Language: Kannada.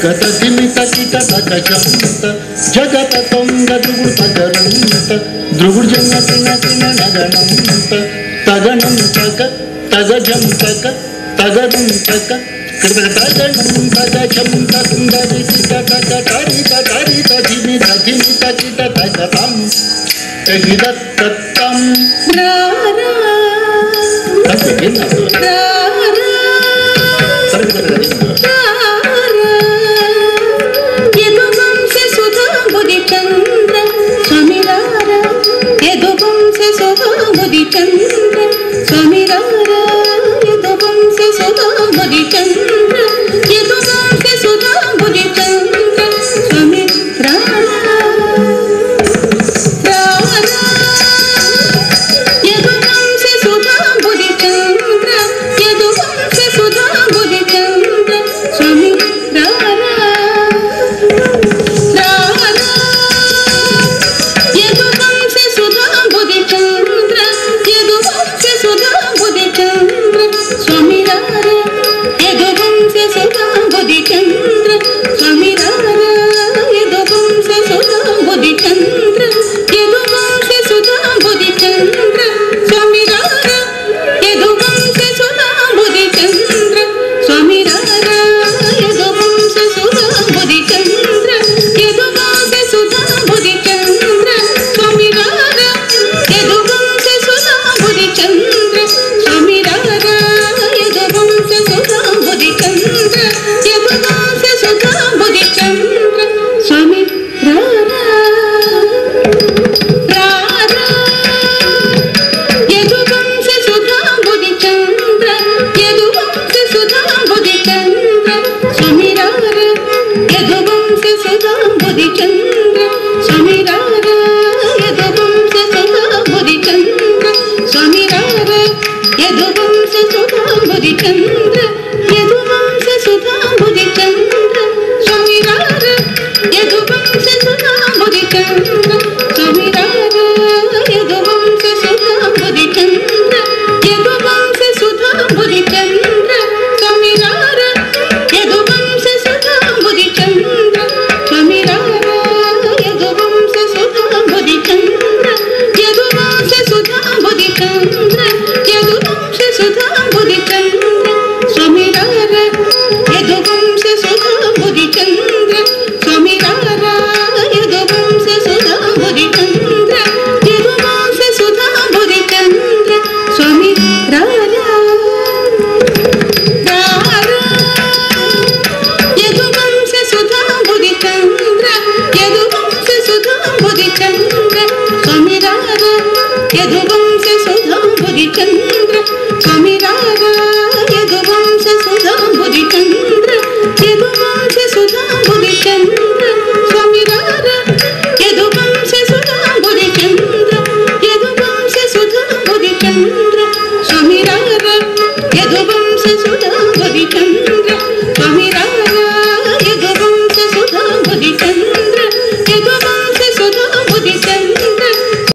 ತಗತ ದಿಮಿತ ಕಿಟ ತಗ ಜಂತ ಜಗತ ತೊಂಗ ದ್ರುಗುಡು ತಗರಂತ ದ್ರುಗುಡು ಜಂಗ ತಿನ ತಿನ ನಗಣಂತ ತಗಣಂ ತಗ ತಗ ಜಂ ತಗ ತಗದಂ ತಗ ತಗಣಂ ತಗ ಜಂ ತಗುಂದ ಕಿಟ ತಗ ತರಿತ ತರಿತ ದಿಮಿತ ದಿಮಿತ ಕಿಟ ತಗ ತಂ ತಗಿದತ್ತಂ Swami Rara, Yadu Vamsa Sudha